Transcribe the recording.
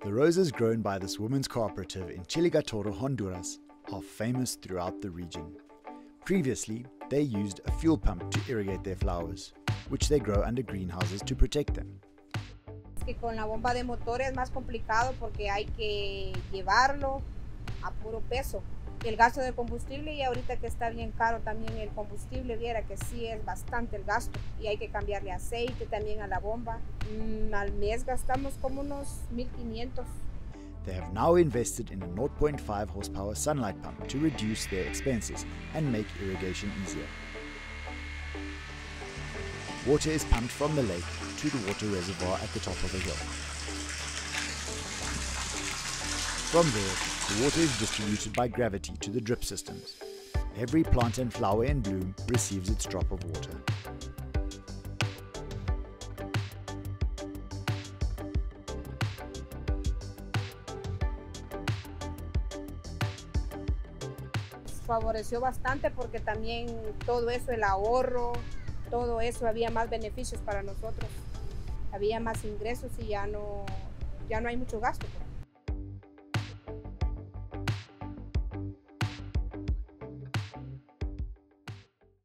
The roses grown by this women's cooperative in Chiligatoro, Honduras, are famous throughout the region. Previously, they used a fuel pump to irrigate their flowers, which they grow under greenhouses to protect them. Que con la bomba de motor es más complicado porque hay que llevarlo a puro peso. El gasto de combustible, y ahorita que está bien caro también el combustible, viera que sí es bastante el gasto y hay que cambiarle aceite también a la bomba. Al mes gastamos como unos 1,500. They have now invested in a 0.5 horsepower sunlight pump to reduce their expenses and make irrigation easier. Water is pumped from the lake to the water reservoir at the top of a hill. From there, the water is distributed by gravity to the drip systems. Every plant and flower in bloom receives its drop of water. Favoreció bastante porque también todo eso, el ahorro, todo eso, había más beneficios para nosotros, había más ingresos y ya no hay mucho gasto.